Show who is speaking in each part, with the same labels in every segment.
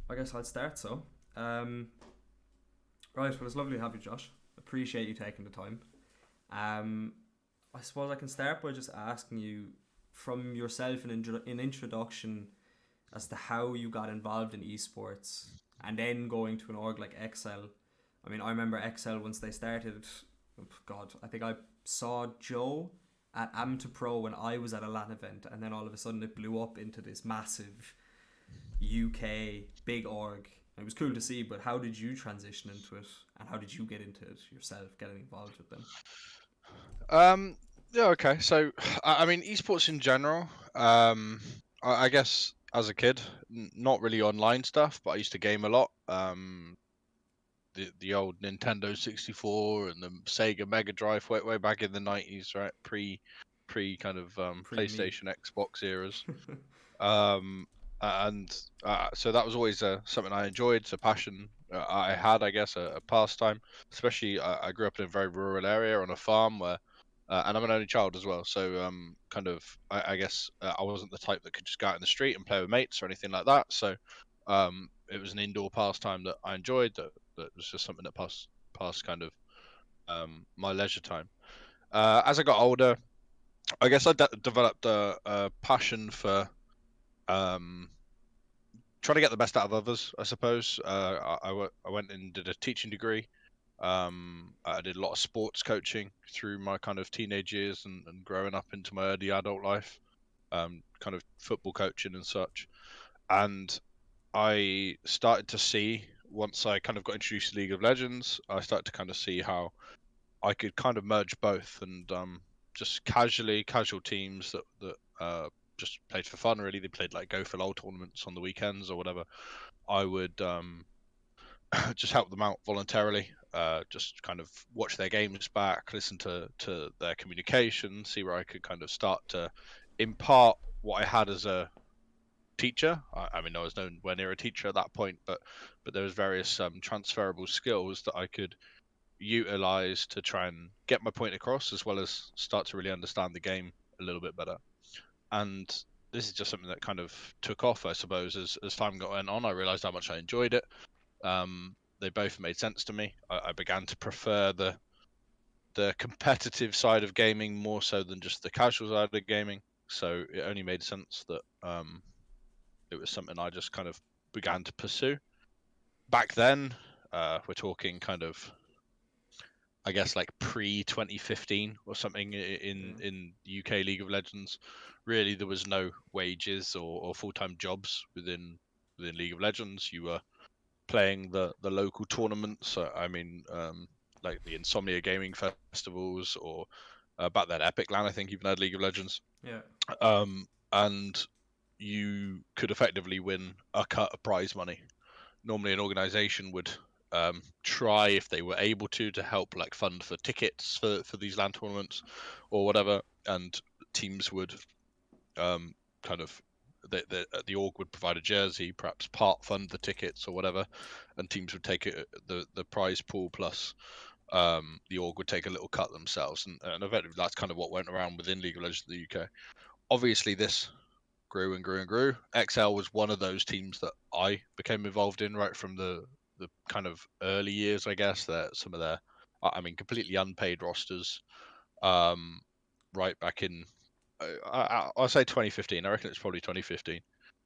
Speaker 1: I guess I'll start. Um, right. Well, it's lovely to have you, Josh. Appreciate you taking the time. Um, I suppose I can start by just asking you from yourself an introduction as to how you got involved in esports, and then going to an org like Excel. I mean, I remember Excel once they started. Oh, God, I think I saw Joe at Am to Pro when I was at a LAN event, and then all of a sudden it blew up into this massive UK big org. It was cool to see, but how did you transition into it, and how did you get into it yourself, getting involved with them?
Speaker 2: Um, yeah, okay. So, I mean, esports in general. I guess as a kid, not really online stuff, but I used to game a lot. The old Nintendo 64 and the Sega Mega Drive way back in the 90s, right? Pre kind of
Speaker 1: Pre me.
Speaker 2: PlayStation, Xbox eras. Um, and so that was always something I enjoyed. It's a passion I had, I guess, a pastime. Especially, I grew up in a very rural area on a farm where, and I'm an only child as well. So, kind of, I guess, I wasn't the type that could just go out in the street and play with mates or anything like that. So, it was an indoor pastime that I enjoyed. That was just something that passed kind of my leisure time. As I got older, I guess I developed a passion for um, trying to get the best out of others, I suppose. I went and did a teaching degree. I did a lot of sports coaching through my kind of teenage years and growing up into my early adult life, kind of football coaching and such. And I started to see, once I kind of got introduced to League of Legends, I started to kind of see how I could kind of merge both and just casual teams that just played for fun. Really, they played like go for lol tournaments on the weekends or whatever. I would just help them out voluntarily. Just kind of watch their games back, listen to their communication, see where I could kind of start to impart what I had as a teacher. I mean, I was nowhere near a teacher at that point, but there was various transferable skills that I could utilize to try and get my point across, as well as start to really understand the game a little bit better. And this is just something that kind of took off, I suppose, as time went on. I realized how much I enjoyed it. They both made sense to me. I began to prefer the competitive side of gaming more so than just the casual side of gaming. So it only made sense that it was something I just kind of began to pursue. Back then, we're talking kind of, I guess, like pre 2015 or something
Speaker 1: Yeah.
Speaker 2: in UK League of Legends. Really, there was no wages or full time jobs within League of Legends. You were playing the local tournaments. I mean, like the Insomnia Gaming festivals, or back then Epic Land, I think even had League of Legends.
Speaker 1: Yeah.
Speaker 2: And you could effectively win a cut of prize money. Normally, an organization would try, if they were able to help like fund for tickets for these land tournaments or whatever, and teams would kind of the org would provide a jersey, perhaps part fund the tickets or whatever, and teams would take it the prize pool plus the org would take a little cut themselves, and effectively that's kind of what went around within League of Legends in the UK. Obviously, this grew and grew and grew. XL was one of those teams that I became involved in right from the kind of early years, I guess. That some of their, I mean, completely unpaid rosters, um, right back in, I'll say 2015. I reckon it's probably 2015,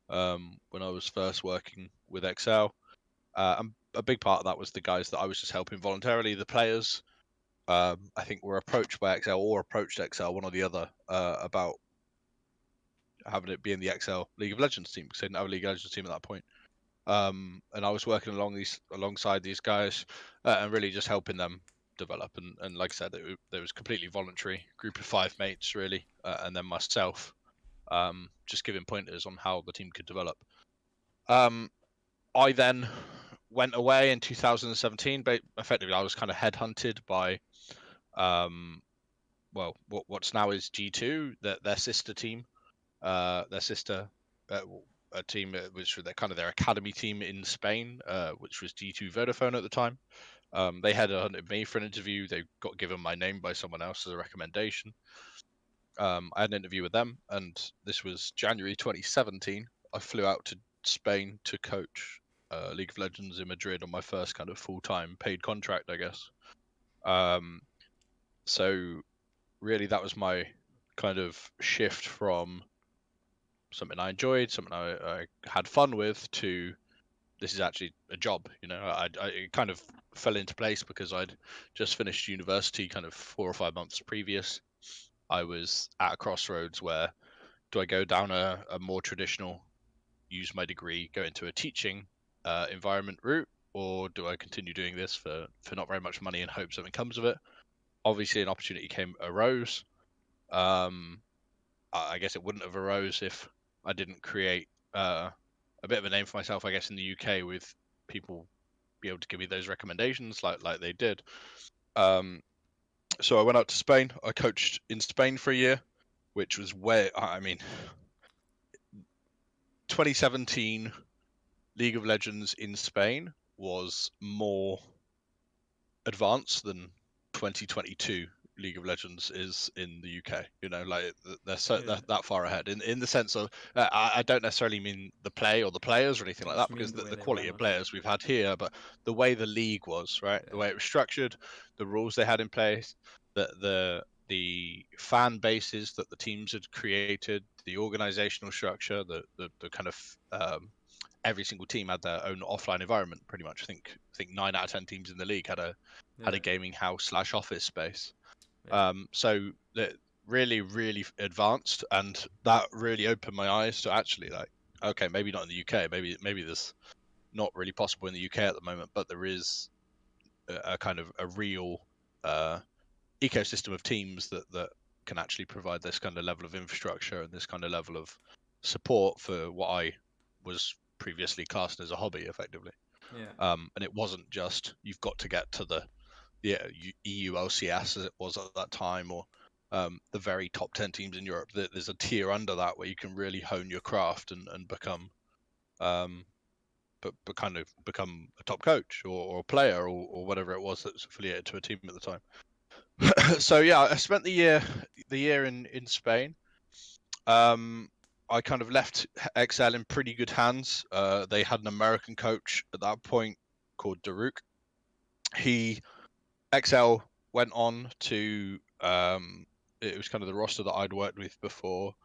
Speaker 2: when I was first working with XL. And a big part of that was the guys that I was just helping voluntarily. The players, I think, were approached by XL or approached XL, one or the other, about having it be in the XL League of Legends team because they didn't have a League of Legends team at that point. And I was working alongside these guys, and really just helping them develop. And like I said, it was completely voluntary. Group of five mates really, and then myself, just giving pointers on how the team could develop. Um, I then went away in 2017. But effectively, I was kind of headhunted by, um, well, what's now is G2, their sister team, their sister uh, a team, which was their kind of their academy team in Spain, which was G2 Vodafone at the time. They had hunted me for an interview. They got given my name by someone else as a recommendation. I had an interview with them, and this was January 2017. I flew out to Spain to coach. League of Legends in Madrid on my first kind of full-time paid contract, I guess. So really, that was my kind of shift from something I enjoyed, something I had fun with, to this is actually a job. It kind of fell into place because I'd just finished university kind of 4 or 5 months previous. I was at a crossroads where, do I go down a more traditional, use my degree, go into a teaching environment route, or do I continue doing this for not very much money and hope something comes of it? Obviously, an opportunity arose. I guess it wouldn't have arose if I didn't create a bit of a name for myself, I guess, in the UK, with people be able to give me those recommendations like they did. So I went out to Spain. I coached in Spain for a year, which was 2017 League of Legends in Spain was more advanced than 2022 League of Legends is in the UK. Like they're that far ahead in the sense of I don't necessarily mean the play or the players or anything
Speaker 1: I
Speaker 2: like
Speaker 1: just
Speaker 2: that,
Speaker 1: mean
Speaker 2: because
Speaker 1: the way
Speaker 2: the
Speaker 1: they
Speaker 2: quality
Speaker 1: ran
Speaker 2: of
Speaker 1: it.
Speaker 2: players we've had here, but the way the league was, right, the way it was structured, the rules they had in place, the fan bases that the teams had created, the organizational structure, the kind of every single team had their own offline environment pretty much. I think 9 out of 10 teams in the league had a gaming house / office space. So that really, really advanced, and that really opened my eyes to actually, like, okay, maybe not in the UK, maybe this not really possible in the UK at the moment, but there is a kind of a real ecosystem of teams that can actually provide this kind of level of infrastructure and this kind of level of support for what I was previously classed as a hobby, effectively. And it wasn't just you've got to get to the EU LCS as it was at that time, or the very top 10 teams in Europe. There's a tier under that where you can really hone your craft and become, but kind of become a top coach or a player or whatever it was that's affiliated to a team at the time. So yeah, I spent the year in Spain. I kind of left XL in pretty good hands. They had an American coach at that point called Daruk. XL went on to it was kind of the roster that I'd worked with before,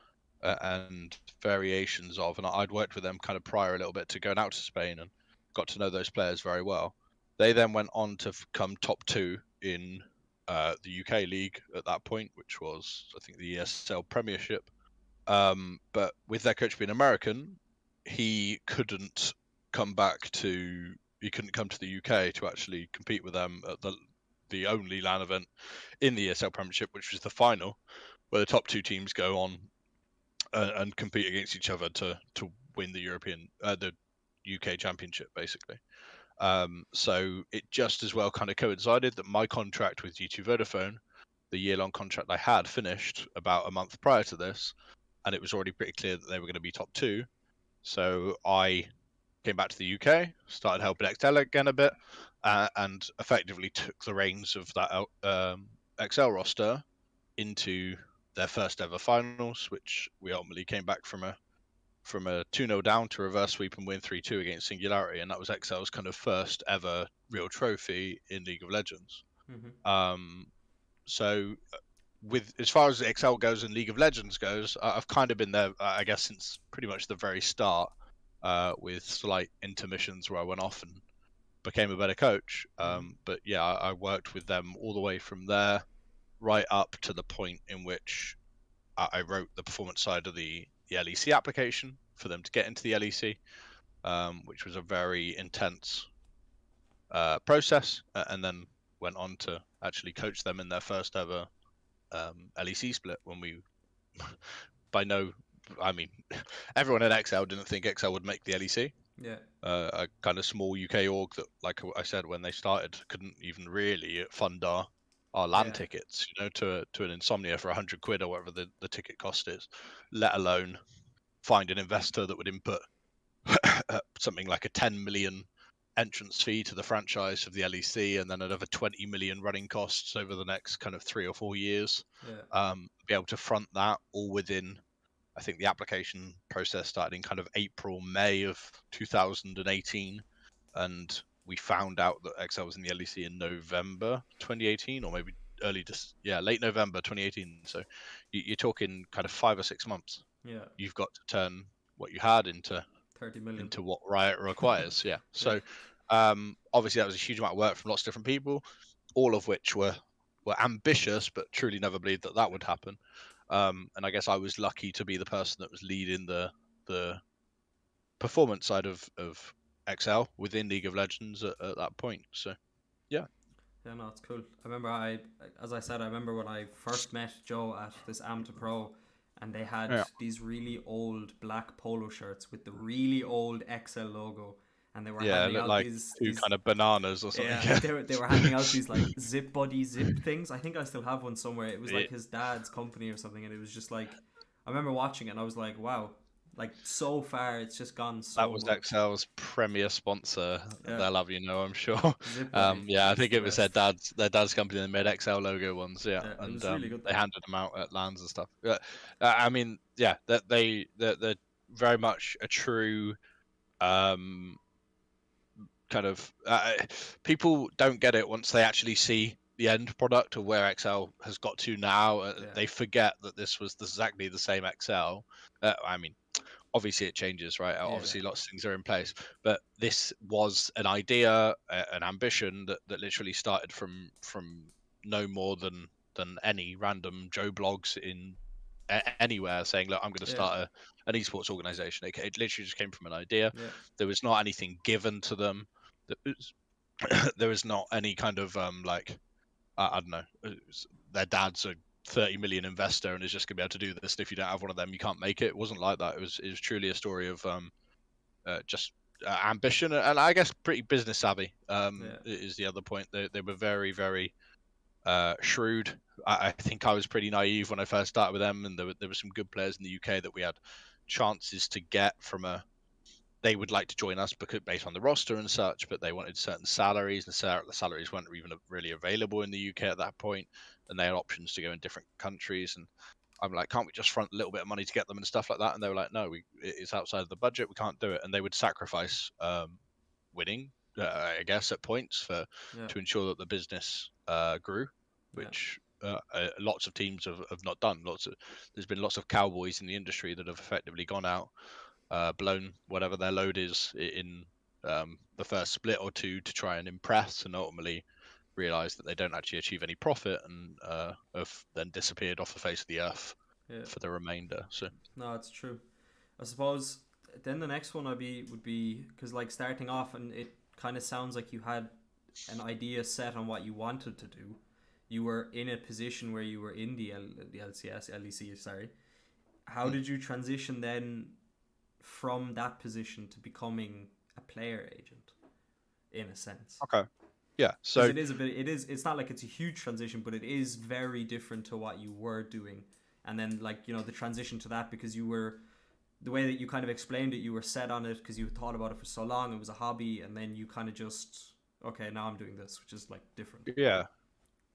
Speaker 2: and variations of, and I'd worked with them kind of prior a little bit to going out to Spain and got to know those players very well. They then went on to come top 2 in the UK league at that point, which was, I think, the ESL Premiership. But with their coach being American, he couldn't come he couldn't come to the UK to actually compete with them at the only LAN event in the ESL Premiership, which was the final, where the top 2 teams go on and compete against each other to win the the UK Championship, basically. So it just as well kind of coincided that my contract with G2 Vodafone, the year-long contract I had, finished about a month prior to this, and it was already pretty clear that they were going to be top 2. So I came back to the UK, started helping XL again a bit, and effectively took the reins of that XL roster into their first ever finals, which we ultimately came back from a 2-0 down to reverse sweep and win 3-2 against Singularity, and that was XL's kind of first ever real trophy in League of Legends. So with as far as XL goes and League of Legends goes, I've kind of been there, I guess, since pretty much the very start, with slight intermissions where I went off and became a better coach. But yeah, I worked with them all the way from there right up to the point in which I wrote the performance side of the LEC application for them to get into the LEC, which was a very intense process, and then went on to actually coach them in their first ever LEC split when we everyone at XL didn't think XL would make the LEC. A kind of small UK org that, like I said, when they started, couldn't even really fund our LAN tickets, to an Insomnia for 100 quid or whatever the ticket cost is, let alone find an investor that would input something like a 10 million entrance fee to the franchise of the LEC, and then another 20 million running costs over the next kind of 3 or 4 years. Be able to front that all within, I think the application process started in kind of April, May of 2018. and we found out that XL was in the LEC in November 2018, or maybe late November 2018. So you're talking kind of 5 or 6 months.
Speaker 1: Yeah.
Speaker 2: You've got to turn what you had into
Speaker 1: 30 million.
Speaker 2: what Riot requires. Yeah. So obviously that was a huge amount of work from lots of different people, all of which were ambitious, but truly never believed that that would happen. And I guess I was lucky to be the person that was leading the performance side of XL within League of Legends at that point. So yeah.
Speaker 1: Yeah, no, it's cool. I remember as I said, I remember when I first met Joe at this Am to Pro, and they had
Speaker 2: Yeah.
Speaker 1: these really old black polo shirts with the really old XL logo, and they were
Speaker 2: Yeah,
Speaker 1: handing
Speaker 2: look
Speaker 1: out
Speaker 2: like two
Speaker 1: these
Speaker 2: kind of bananas or something.
Speaker 1: yeah, they were handing out these like zip buddy zip things. I think I still have one somewhere. It was like his dad's company or something, and it was just like I remember watching it and I was like, wow, like so far it's just gone
Speaker 2: That
Speaker 1: so
Speaker 2: was
Speaker 1: much.
Speaker 2: XL's premier sponsor.
Speaker 1: Yeah,
Speaker 2: They'll have I'm sure.
Speaker 1: zip buddy.
Speaker 2: Yeah, I
Speaker 1: It's
Speaker 2: think
Speaker 1: the
Speaker 2: it was their
Speaker 1: best.
Speaker 2: dad's company that made XL logo ones. Yeah,
Speaker 1: Yeah, it
Speaker 2: and
Speaker 1: was really good
Speaker 2: they
Speaker 1: though.
Speaker 2: handed them out at LANs and stuff. I mean, yeah, that they're very much a true um kind of people don't get it once they actually see the end product of where XL has got to now.
Speaker 1: Yeah,
Speaker 2: They forget that this was exactly the same XL. I mean, obviously it changes, right?
Speaker 1: yeah,
Speaker 2: Obviously lots of things are in place, but this was an idea, an ambition that literally started from no more than any random Joe blogs in anywhere saying, look, I'm going to
Speaker 1: yeah,
Speaker 2: start an esports organization. It literally just came from an idea.
Speaker 1: yeah,
Speaker 2: There was not anything given to them. There was, there was not any kind of like I don't know, their dad's a 30 million investor and is just going to be able to do this. And if you don't have one of them, you can't make it. It wasn't like that. It was truly a story of just ambition and I guess pretty business savvy.
Speaker 1: yeah,
Speaker 2: Is the other point. They were very very shrewd. I think I was pretty naive when I first started with them, and there were some good players in the UK that we had chances to get from a. They would like to join us because based on the roster and such, but they wanted certain salaries, and the salaries weren't even really available in the UK at that point, and they had options to go in different countries. And I'm like, can't we just front a little bit of money to get them and stuff like that? And they were like, no, it's outside of the budget, we can't do it. And they would sacrifice winning, I guess, at points
Speaker 1: yeah,
Speaker 2: to ensure that the business grew,
Speaker 1: yeah,
Speaker 2: which lots of teams have not done. There's been lots of cowboys in the industry that have effectively gone out, blown whatever their load is in the first split or two to try and impress, and ultimately realize that they don't actually achieve any profit and have then disappeared off the face of the earth
Speaker 1: yeah.
Speaker 2: for the remainder. So
Speaker 1: No, it's true. I suppose then the next one would be because like starting off and it kind of sounds like you had an idea set on what you wanted to do. You were in a position where you were in the LCS LEC, sorry. How did you transition then from that position to becoming a player agent in a sense?
Speaker 2: okay, yeah.
Speaker 1: Because
Speaker 2: So
Speaker 1: it is a bit, it's not like it's a huge transition, but it is very different to what you were doing. And then like the transition to that, because you were the way that you kind of explained it, you were set on it because you thought about it for so long, it was a hobby, and then you kind of just, okay, now I'm doing this, which is like different.
Speaker 2: yeah,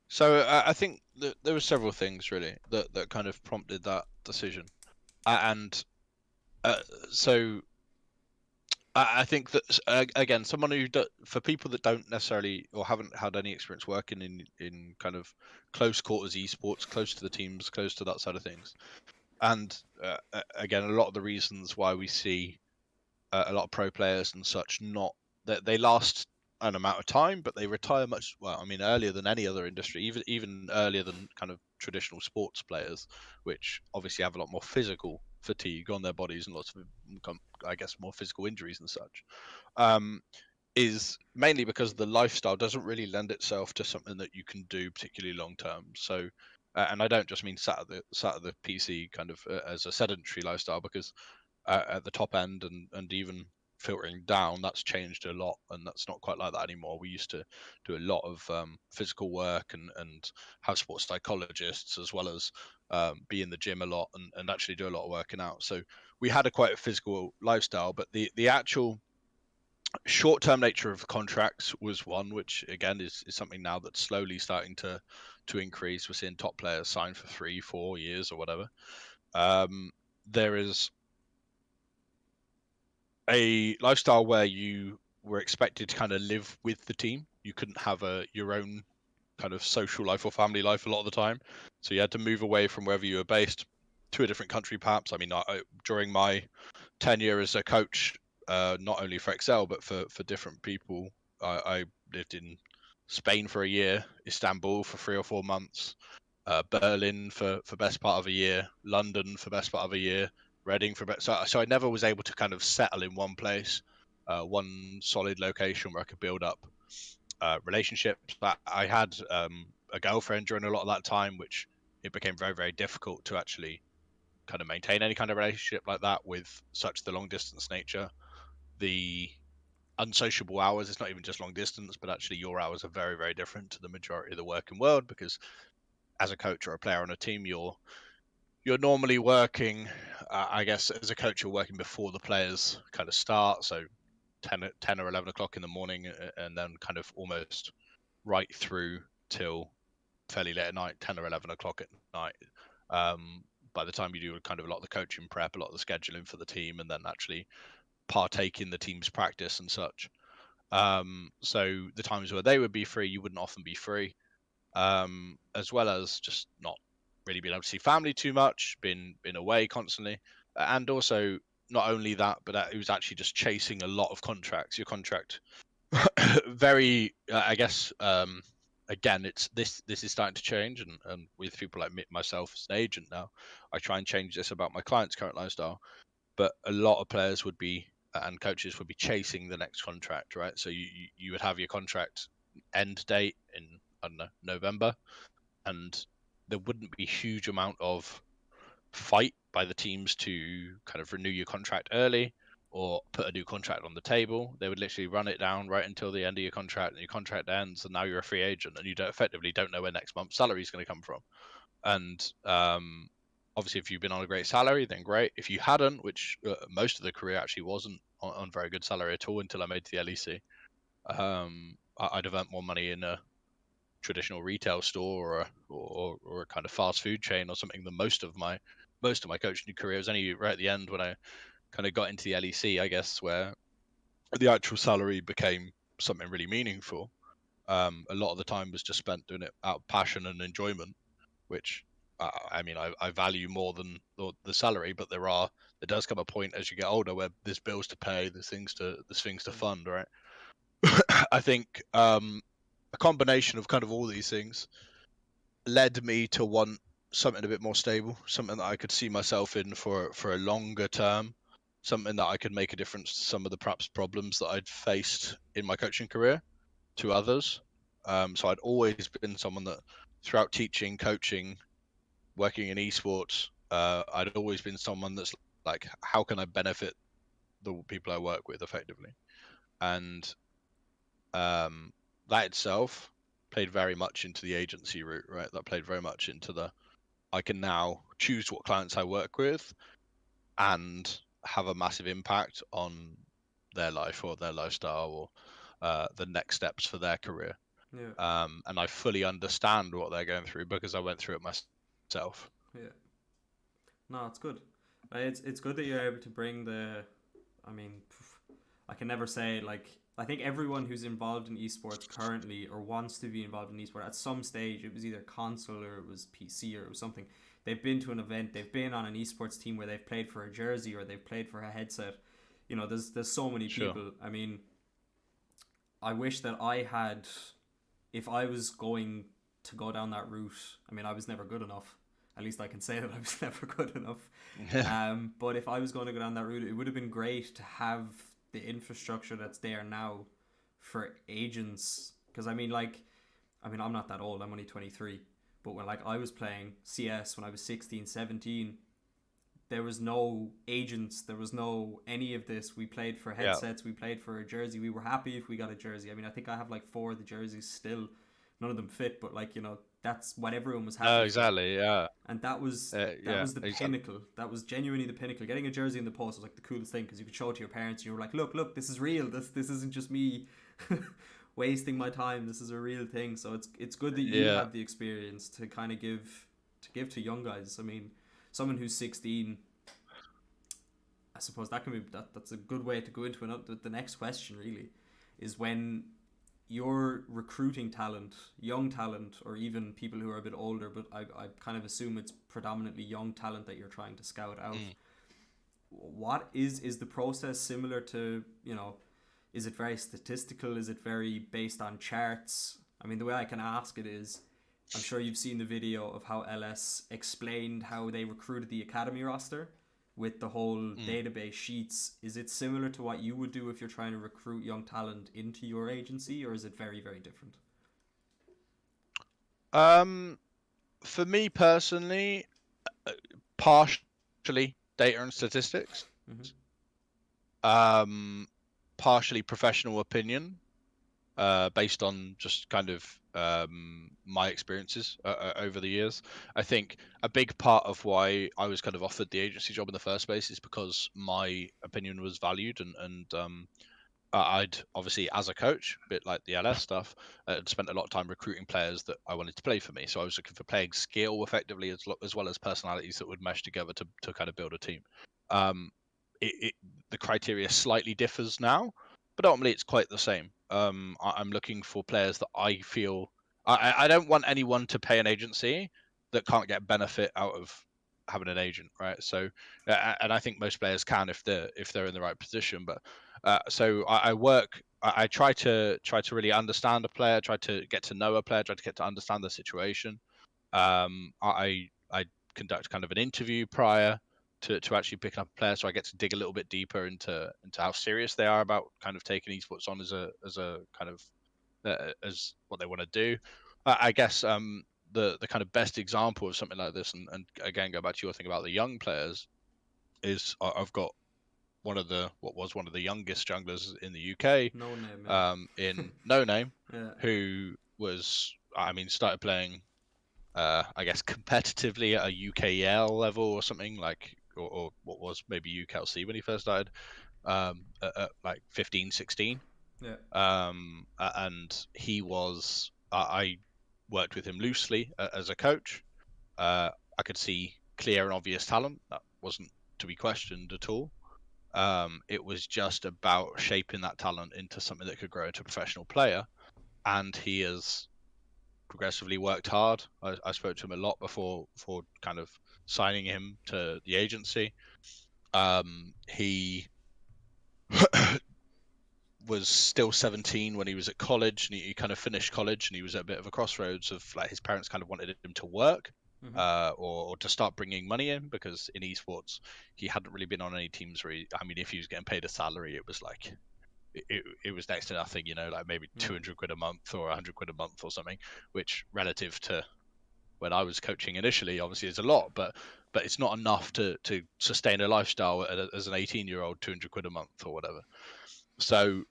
Speaker 2: so I think that there were several things really that kind of prompted that decision, and uh, so I think that again, someone for people that don't necessarily or haven't had any experience working in kind of close quarters esports, close to the teams, close to that side of things, and again, a lot of the reasons why we see a lot of pro players and such not that they last an amount of time, but they retire much well. I mean, earlier than any other industry, even earlier than kind of traditional sports players, which obviously have a lot more physical fatigue on their bodies and lots of, I guess, more physical injuries and such. Um, is mainly because the lifestyle doesn't really lend itself to something that you can do particularly long term. So, and I don't just mean sat at the PC kind of as a sedentary lifestyle, because at the top end and even filtering down, that's changed a lot, and that's not quite like that anymore. We used to do a lot of physical work and have sports psychologists, as well as be in the gym a lot and actually do a lot of working out. So we had a quite a physical lifestyle, but the actual short-term nature of contracts was one, which again is something now that's slowly starting to increase. We're seeing top players sign for 3-4 years or whatever. There is a lifestyle where you were expected to kind of live with the team. You couldn't have your own kind of social life or family life a lot of the time. So you had to move away from wherever you were based to a different country, perhaps. I mean, during my tenure as a coach, not only for Excel but for different people, I lived in Spain for a year, Istanbul for 3 or 4 months, Berlin for best part of a year, London for best part of a year, Reading for best. So I never was able to kind of settle in one place, one solid location where I could build up relationships. I had a girlfriend during a lot of that time, which it became very, very difficult to actually kind of maintain any kind of relationship like that with such the long distance nature. The unsociable hours, it's not even just long distance, but actually your hours are very, very different to the majority of the working world, because as a coach or a player on a team, you're normally working, I guess as a coach, you're working before the players kind of start, so 10 or 11 o'clock in the morning, and then kind of almost right through till fairly late at night, 10 or 11 o'clock at night. By the time you do kind of a lot of the coaching prep, a lot of the scheduling for the team, and then actually partake in the team's practice and such. So the times where they would be free, you wouldn't often be free, as well as just not really being able to see family too much, been away constantly, and also not only that, but it was actually just chasing a lot of contracts. Your contract, very, I guess, again, it's this is starting to change, and with people like myself as an agent now, I try and change this about my clients' current lifestyle. But a lot of players would be and coaches would be chasing the next contract, right? So you would have your contract end date in, I don't know, November, and there wouldn't be a huge amount of fight by the teams to kind of renew your contract early or put a new contract on the table. They would literally run it down right until the end of your contract, and your contract ends, and now you're a free agent, and you effectively don't know where next month's salary is going to come from. And obviously, if you've been on a great salary, then great. If you hadn't, which most of the career actually wasn't on very good salary at all until I made to the LEC, I'd have earned more money in a traditional retail store or a kind of fast food chain or something than most of my coaching career. It was only right at the end when I kind of got into the LEC, I guess, where the actual salary became something really meaningful. A lot of the time was just spent doing it out of passion and enjoyment, which I mean, I value more than the salary, but there does come a point as you get older where there's bills to pay, there's things to fund, right? I think a combination of kind of all these things led me to want something a bit more stable, something that I could see myself in for a longer term, something that I could make a difference to some of the perhaps problems that I'd faced in my coaching career to others. So I'd always been someone that throughout teaching, coaching, working in esports, I'd always been someone that's like, how can I benefit the people I work with effectively? And that itself played very much into the agency route, right? That played very much into I can now choose what clients I work with and have a massive impact on their life or their lifestyle or the next steps for their career.
Speaker 1: Yeah.
Speaker 2: And I fully understand what they're going through because I went through it myself.
Speaker 1: Yeah. No, it's good. It's good that you're able to bring the. I mean, I can never say like. I think everyone who's involved in esports currently or wants to be involved in esports at some stage, it was either console or it was PC or it was something. They've been to an event, they've been on an esports team where they've played for a jersey or they've played for a headset. You know, there's so many
Speaker 2: Sure.
Speaker 1: people. I mean, I wish that I had, if I was going to go down that route. I mean, I was never good enough. At least I can say that I was never good enough. But if I was going to go down that route, it would have been great to have the infrastructure that's there now for agents. Because I mean, I'm not that old. I'm only 23. But when I was playing CS when I was 16, 17, there was no agents, there was no any of this. We played for
Speaker 2: Yeah.
Speaker 1: headsets, we played for a jersey. We were happy if we got a jersey. I mean, I think I have like 4 of the jerseys still. None of them fit, but that's what everyone was
Speaker 2: No,
Speaker 1: happy for.
Speaker 2: exactly. Yeah.
Speaker 1: And that was
Speaker 2: Yeah.
Speaker 1: the
Speaker 2: Exactly.
Speaker 1: pinnacle. That was genuinely the pinnacle. Getting a jersey in the post was like the coolest thing because you could show it to your parents. And you were like, look, this is real. This isn't just me wasting my time. This is a real thing. So it's good that you
Speaker 2: Yeah.
Speaker 1: have the experience to kind of give to young guys. I mean, someone who's 16, I suppose that can be that's a good way to go into the next question really. is when you're recruiting talent, young talent, or even people who are a bit older, but I kind of assume it's predominantly young talent that you're trying to scout out.
Speaker 2: Mm.
Speaker 1: What is the process similar to, you know, is it very statistical? Is it very based on charts? I mean, the way I can ask it is, I'm sure you've seen the video of how LS explained how they recruited the academy roster with the whole
Speaker 2: Mm.
Speaker 1: database sheets. Is it similar to what you would do if you're trying to recruit young talent into your agency, or is it very, very different?
Speaker 2: Um, for me personally, uh, partially data and statistics,
Speaker 1: Mm-hmm.
Speaker 2: um, partially professional opinion, based on just kind of my experiences over the years. I think a big part of why I was kind of offered the agency job in the first place is because my opinion was valued, and I'd obviously, as a coach, a bit like the LS stuff, had spent a lot of time recruiting players that I wanted to play for me. So I was looking for playing skill effectively, as well as personalities that would mesh together to kind of build a team. Um, the criteria slightly differs now, but ultimately it's quite the same. I'm looking for players that I feel I don't want anyone to pay an agency that can't get benefit out of having an agent, right? So, and I think most players can if they're in the right position, but so I work. I try to really understand a player, try to get to know a player, try to get to understand the situation. I conduct kind of an interview prior to actually picking up a player, so I get to dig a little bit deeper into how serious they are about kind of taking esports on as a kind of as what they want to do. I guess the kind of best example of something like this, and again go back to your thing about the young players, is I've got what was one of the youngest junglers in the UK,
Speaker 1: No name, yeah.
Speaker 2: in No Name,
Speaker 1: Yeah.
Speaker 2: who was, I mean, started playing, I guess, competitively at a UKL level or something like, or what was maybe UKLC when he first started, at like 15, 16.
Speaker 1: Yeah.
Speaker 2: And he was, I worked with him loosely as a coach. I could see clear and obvious talent that wasn't to be questioned at all. It was just about shaping that talent into something that could grow into a professional player. And he has progressively worked hard. I spoke to him a lot before kind of signing him to the agency. He was still 17 when he was at college, and he kind of finished college, and he was at a bit of a crossroads of like his parents kind of wanted him to work,
Speaker 1: Mm-hmm.
Speaker 2: or to start bringing money in, because in esports he hadn't really been on any teams where I mean, if he was getting paid a salary, it was like it was next to nothing, like maybe
Speaker 1: Yeah.
Speaker 2: 200 quid a month or 100 quid a month or something, which relative to when I was coaching initially obviously is a lot, but it's not enough to sustain a lifestyle as an 18-year-old, 200 quid a month or whatever. So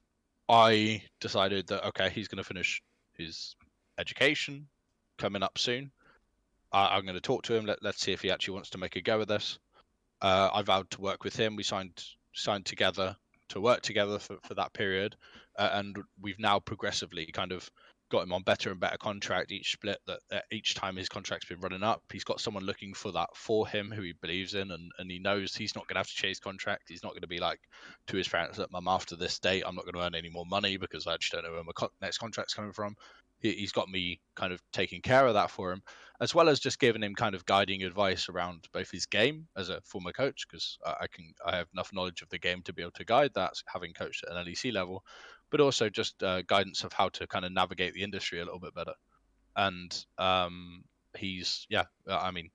Speaker 2: I decided that okay, he's going to finish his education coming up soon. I'm going to talk to him. Let's see if he actually wants to make a go of this. I vowed to work with him. We signed together to work together for that period, and we've now progressively kind of got him on better and better contract each split. That each time his contract's been running up, he's got someone looking for that for him who he believes in, and he knows he's not going to have to chase contract. He's not going to be like to his parents that Mum, after this date, I'm not going to earn any more money because I just don't know where my next contract's coming from. He's got me kind of taking care of that for him, as well as just giving him kind of guiding advice around both his game as a former coach, because I have enough knowledge of the game to be able to guide that, having coached at an LEC level, but also just guidance of how to kind of navigate the industry a little bit better. And he's I mean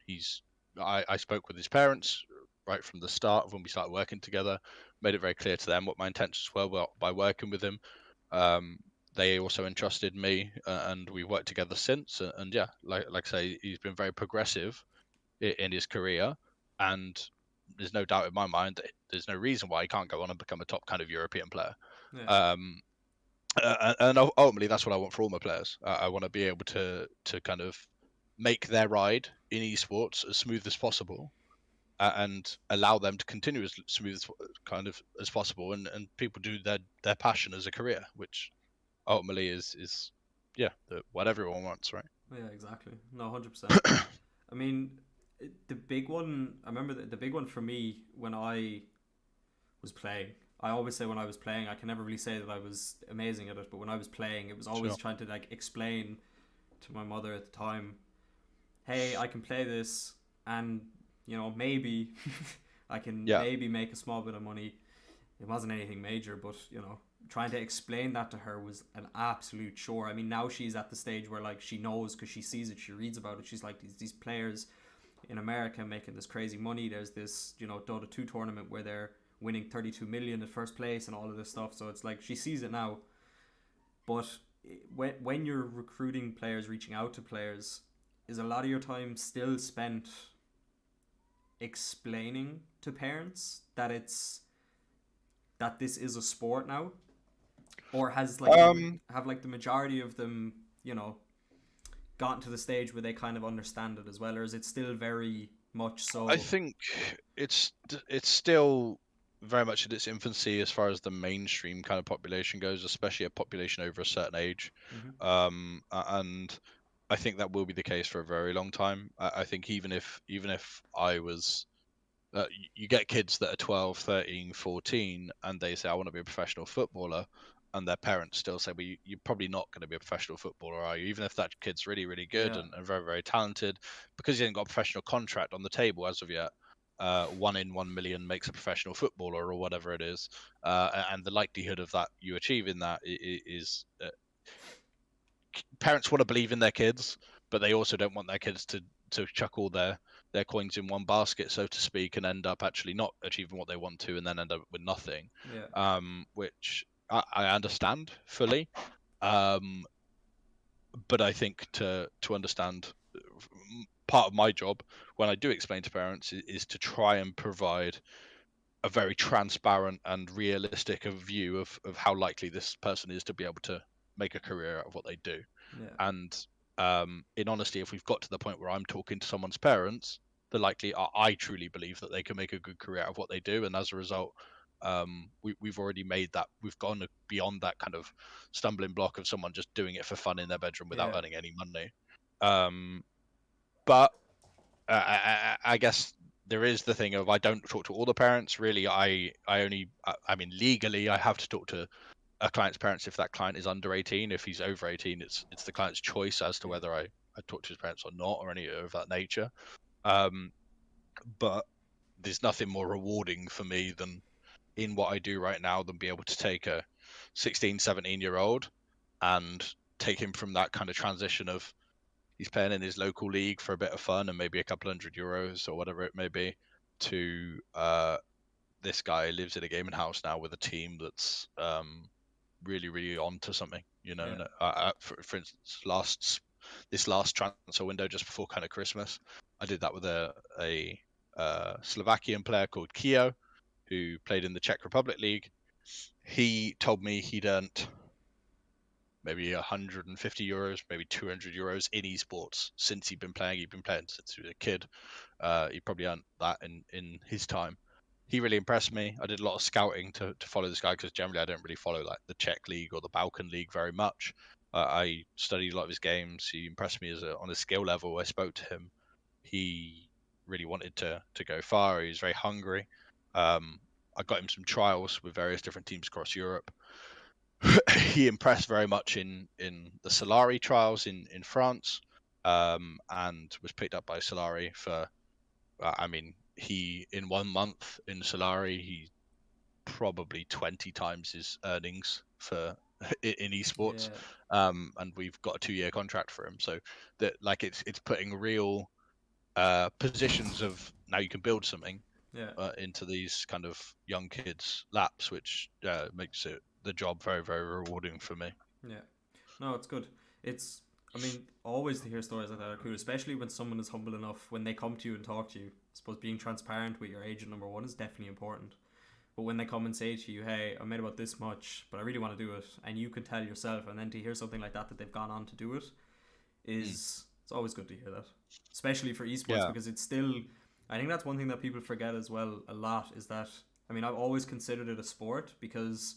Speaker 2: I spoke with his parents right from the start of when we started working together, made it very clear to them what my intentions were by working with him. um, they also entrusted me, and we worked together since. And yeah, like I say, he's been very progressive in his career, and there's no doubt in my mind that there's no reason why he can't go on and become a top kind of European player.
Speaker 1: Yeah.
Speaker 2: Um, and ultimately, that's what I want for all my players. I want to be able to kind of make their ride in esports as smooth as possible, and allow them to continue as smooth kind of as possible, and people do their passion as a career, which ultimately is yeah, what everyone wants, right?
Speaker 1: Yeah, exactly. No, 100%. I mean, the big one, I remember the big one for me when I was playing, I always say when I was playing, I can never really say that I was amazing at it, but when I was playing, it was always
Speaker 2: Sure.
Speaker 1: trying to like explain to my mother at the time, hey, I can play this, and maybe I can
Speaker 2: Yeah.
Speaker 1: maybe make a small bit of money. It wasn't anything major, but trying to explain that to her was an absolute chore. I mean, now she's at the stage where like she knows because she sees it, she reads about it. She's like these players in America making this crazy money. There's this Dota 2 tournament where they're winning 32 million at first place and all of this stuff. So it's like she sees it now. But when you're recruiting players, reaching out to players, is a lot of your time still spent explaining to parents that this is a sport now, or has like
Speaker 2: Um,
Speaker 1: have like the majority of them gotten to the stage where they kind of understand it as well, or is it still very much
Speaker 2: I
Speaker 1: so?
Speaker 2: think it's still very much in its infancy as far as the mainstream kind of population goes, especially a population over a certain age.
Speaker 1: Mm-hmm.
Speaker 2: And I think that will be the case for a very long time. I think even if I was you get kids that are 12, 13, 14, and they say, I want to be a professional footballer. And their parents still say, well, you're probably not going to be a professional footballer, are you? Even if that kid's really, really good
Speaker 1: Yeah,
Speaker 2: and very, very talented, because he hasn't got a professional contract on the table as of yet. 1 in 1 million makes a professional footballer or whatever it is. And the likelihood of that you achieving that is parents want to believe in their kids, but they also don't want their kids to chuck all their coins in one basket, so to speak, and end up actually not achieving what they want to, and then end up with nothing.
Speaker 1: yeah,
Speaker 2: Which I understand fully, um, but I think to understand, part of my job when I do explain to parents is to try and provide a very transparent and realistic view of how likely this person is to be able to make a career out of what they do.
Speaker 1: yeah,
Speaker 2: And in honesty, if we've got to the point where I'm talking to someone's parents, the likely I truly believe that they can make a good career out of what they do, and as a result, we've already made that. We've gone beyond that kind of stumbling block of someone just doing it for fun in their bedroom without
Speaker 1: yeah,
Speaker 2: earning any money. But I guess there is the thing of I don't talk to all the parents. Really, I only I mean legally I have to talk to a client's parents if that client is under 18. If he's over 18, it's the client's choice as to
Speaker 1: yeah,
Speaker 2: whether I talk to his parents or not, or any of that nature. Um, but there's nothing more rewarding for me than in what I do right now than be able to take a 16, 17-year old and take him from that kind of transition of he's playing in his local league for a bit of fun and maybe a couple €100 or whatever it may be to this guy lives in a gaming house now with a team that's really, really onto something, you know.
Speaker 1: yeah,
Speaker 2: And for instance, this last transfer window just before kind of Christmas, I did that with a Slovakian player called Kio, who played in the Czech Republic League. He told me he'd earned maybe €150, maybe €200 in esports since he'd been playing. He'd been playing since he was a kid. He probably earned that in his time. He really impressed me. I did a lot of scouting to follow this guy because generally I don't really follow like the Czech League or the Balkan League very much. I studied a lot of his games. He impressed me on a skill level. I spoke to him. He really wanted to go far. He was very hungry. I got him some trials with various different teams across Europe. He impressed very much in the Solari trials in France, and was picked up by Solari for. I mean, he in 1 month in Solari, he probably 20 times his earnings for in esports,
Speaker 1: yeah,
Speaker 2: and we've got a 2-year contract for him. So that like it's putting real positions of now you can build something
Speaker 1: yeah,
Speaker 2: into these kind of young kids' laps, which makes it the job very, very rewarding for me.
Speaker 1: yeah. No, it's good. It's, I mean, always to hear stories like that are cool, especially when someone is humble enough when they come to you and talk to you. I suppose being transparent with your agent, number one, is definitely important. But when they come and say to you, hey, I made about this much, but I really want to do it, and you can tell yourself, and then to hear something like that they've gone on to do it,
Speaker 2: Mm.
Speaker 1: is, it's always good to hear that. Especially for esports,
Speaker 2: Yeah,
Speaker 1: because it's still, I think that's one thing that people forget as well a lot, is that, I mean, I've always considered it a sport because,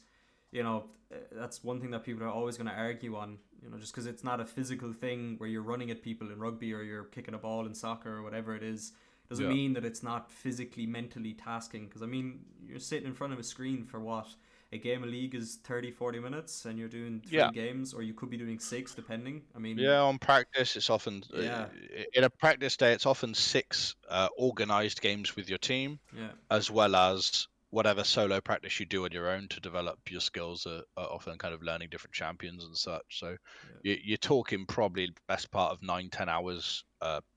Speaker 1: that's one thing that people are always going to argue on, just because it's not a physical thing where you're running at people in rugby or you're kicking a ball in soccer or whatever it is. Doesn't
Speaker 2: Yeah.
Speaker 1: mean that it's not physically, mentally tasking. Because I mean, you're sitting in front of a screen for what? A game of League is 30, 40 minutes, and you're doing
Speaker 2: Yeah.
Speaker 1: 3 games, or you could be doing 6, depending. I mean,
Speaker 2: Yeah, on practice, it's often
Speaker 1: yeah,
Speaker 2: in a practice day, it's often six organized games with your team,
Speaker 1: yeah,
Speaker 2: as well as whatever solo practice you do on your own to develop your skills. Are often kind of learning different champions and such. So
Speaker 1: yeah,
Speaker 2: you're talking probably the best part of 9, 10 hours,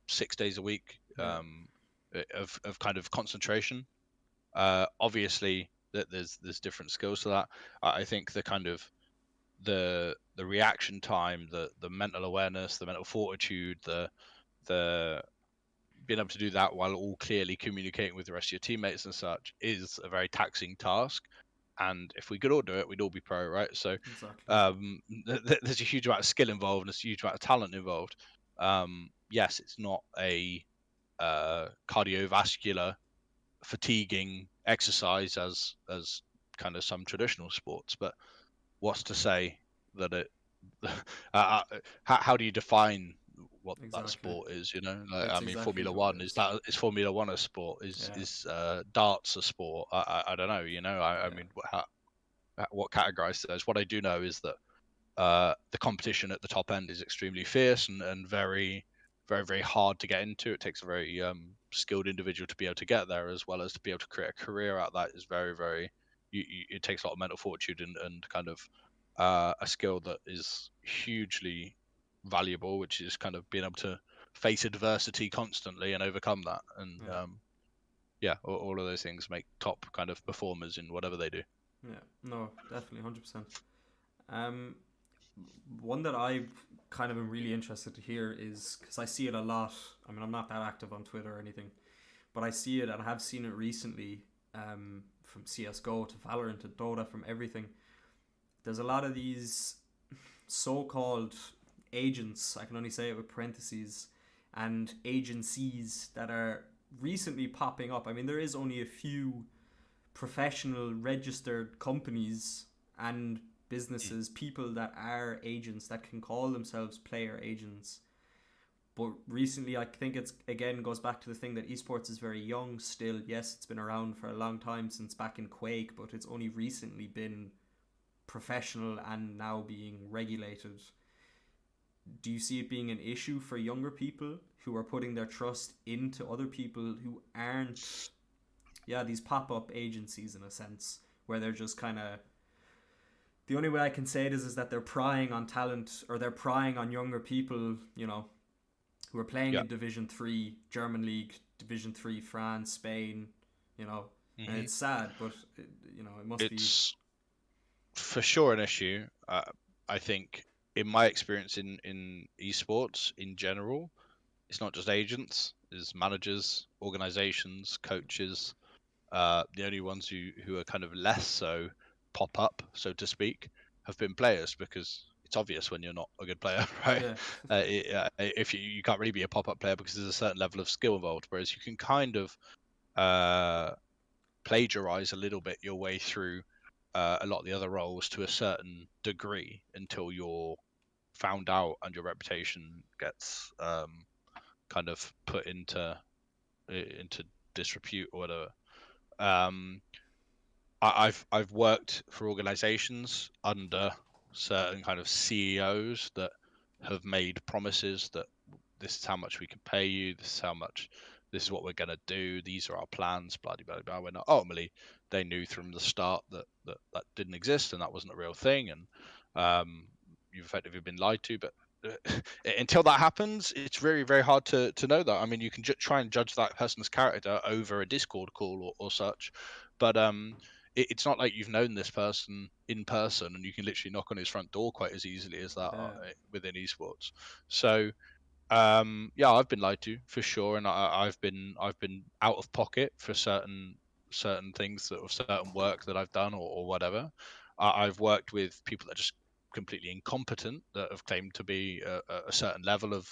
Speaker 2: 6 days a week,
Speaker 1: yeah,
Speaker 2: of kind of concentration. Obviously, that there's different skills to that. I think the kind of the reaction time, the mental awareness, the mental fortitude, the being able to do that while all clearly communicating with the rest of your teammates and such is a very taxing task. And if we could all do it, we'd all be pro, right? So
Speaker 1: exactly.
Speaker 2: there's a huge amount of skill involved and there's a huge amount of talent involved. Yes, it's not a cardiovascular fatiguing exercise as kind of some traditional sports, but what's to say that it how do you define what that
Speaker 1: Exactly.
Speaker 2: sport is, you know? Like, I
Speaker 1: It's
Speaker 2: mean,
Speaker 1: exactly
Speaker 2: Formula
Speaker 1: what it
Speaker 2: One,
Speaker 1: is.
Speaker 2: is Formula One a sport? Is
Speaker 1: Yeah,
Speaker 2: is darts a sport? I don't know, you know. I
Speaker 1: yeah,
Speaker 2: mean, what categorizes those? What I do know is that the competition at the top end is extremely fierce and very, very, very hard to get into. It takes a very skilled individual to be able to get there, as well as to be able to create a career out of that is very, very. It takes a lot of mental fortitude and kind of a skill that is hugely valuable, which is kind of being able to face adversity constantly and overcome that. And
Speaker 1: yeah,
Speaker 2: yeah, all of those things make top kind of performers in whatever they do.
Speaker 1: yeah. No, definitely, 100%. Um, One that I've kind of been really interested to hear is because I see it a lot. I mean, I'm not that active on Twitter or anything, but I see it and I have seen it recently. From CS:GO to Valorant to Dota, from everything. There's a lot of these so-called agents. I can only say it with parentheses, and agencies that are recently popping up. I mean, there is only a few professional registered companies and
Speaker 2: Mm.
Speaker 1: businesses, people that are agents that can call themselves player agents. But recently, I think it's again goes back to the thing that esports is very young still. Yes, it's been around for a long time since back in Quake, but it's only recently been professional and now being regulated. Do you see it being an issue for younger people who are putting their trust into other people who aren't, yeah, these pop up agencies in a sense, where they're just kind of, the only way I can say it is that they're prying on talent, or they're prying on younger people, who are playing
Speaker 2: Yeah.
Speaker 1: in Division 3 German League, Division 3 France, Spain, you know. And
Speaker 2: Hmm.
Speaker 1: it's sad, but it must be.
Speaker 2: It's for sure an issue. I think, in my experience in esports in general, it's not just agents, it's managers, organizations, coaches. The only ones who are kind of less so pop up, so to speak, have been players because it's obvious when you're not a good player, right?
Speaker 1: Yeah,
Speaker 2: If you can't really be a pop up player because there's a certain level of skill involved, whereas you can kind of uh, plagiarize a little bit your way through a lot of the other roles to a certain degree until you're found out and your reputation gets kind of put into disrepute or whatever. Um, I've worked for organizations under certain kind of CEOs that have made promises that this is how much we can pay you, this is what we're going to do, these are our plans, blah blah blah. When ultimately they knew from the start that didn't exist and that wasn't a real thing, and you've effectively been lied to. But until that happens, it's very very hard to know that. I mean, you can try and judge that person's character over a Discord call or such, but it's not like you've known this person in person and you can literally knock on his front door quite as easily as that
Speaker 1: yeah,
Speaker 2: within esports. So yeah, I've been lied to for sure, and I've been out of pocket for certain things that, or certain work that I've done or whatever. I've worked with people that are just completely incompetent that have claimed to be a certain level of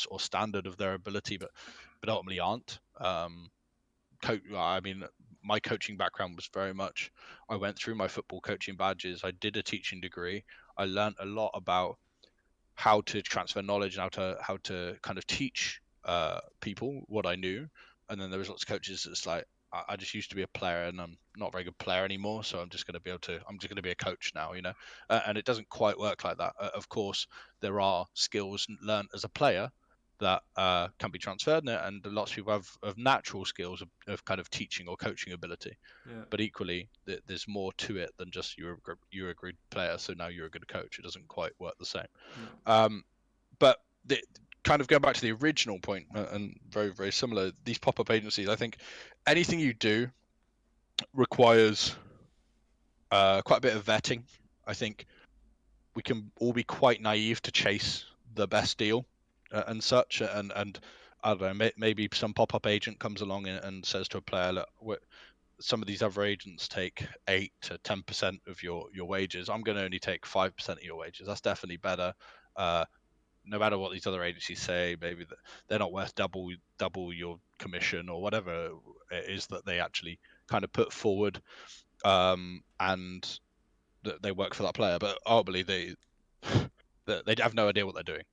Speaker 2: or standard of their ability, but ultimately aren't. I mean, my coaching background was very much. I went through my football coaching badges. I did a teaching degree. I learned a lot about how to transfer knowledge and how to kind of teach people what I knew. and then there's lots of coaches that's like, I just used to be a player and I'm not a very good player anymore, so I'm just going to be a coach now, and it doesn't quite work like that. Of course, there are skills learned as a player that can be transferred, and lots of people have natural skills of kind of teaching or coaching ability.
Speaker 1: Yeah.
Speaker 2: But equally, there's more to it than just you're a good player, so now you're a good coach. It doesn't quite work the same.
Speaker 1: No.
Speaker 2: But kind of going back to the original point, and very, very similar, these pop-up agencies, I think anything you do requires quite a bit of vetting. I think we can all be quite naive to chase the best deal and such, and I don't know, maybe some pop-up agent comes along and says to a player, look, some of these other agents take 8 to 10% of your wages. I'm going to only take 5% of your wages. That's definitely better. No matter what these other agencies say, maybe they're not worth double your commission or whatever it is that they actually kind of put forward, and that they work for that player. But ultimately, they have no idea what they're doing.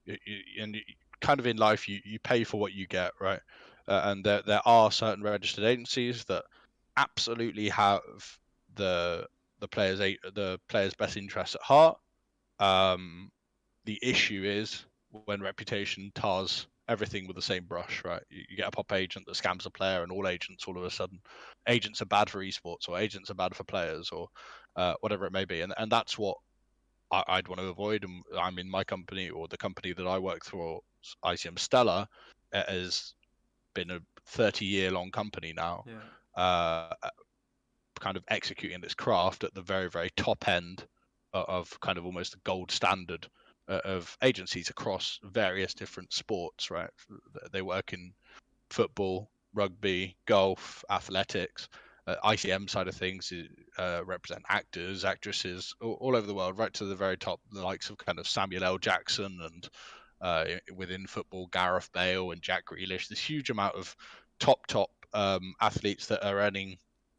Speaker 2: And kind of in life, you pay for what you get, right? And there are certain registered agencies that absolutely have the player's best interests at heart. The issue is when reputation tars everything with the same brush, right? You get a pop agent that scams a player, and all of a sudden, agents are bad for esports, or agents are bad for players, or whatever it may be, and that's what I'd want to avoid. And I'm in my company, or the company that I work for, ICM Stellar, has been a 30-year-long company now.
Speaker 1: Yeah.
Speaker 2: Kind of executing its craft at the very, very top end of kind of almost the gold standard of agencies across various different sports, right? They work in football, rugby, golf, athletics. ICM side of things represent actors, actresses all over the world, right to the very top, the likes of kind of Samuel L. Jackson and within football, Gareth Bale and Jack Grealish. This huge amount of top athletes that are earning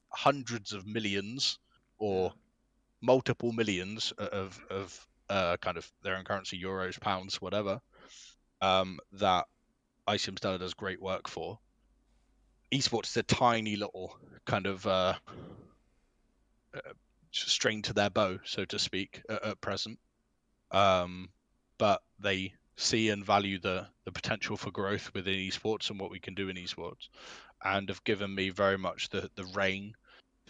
Speaker 2: hundreds of millions or multiple millions of kind of their own currency, euros, pounds, whatever, that ICM Stellar does great work for. Esports is a tiny little kind of string to their bow, so to speak, at present. But they see and value the potential for growth within esports and what we can do in esports, and have given me very much the reign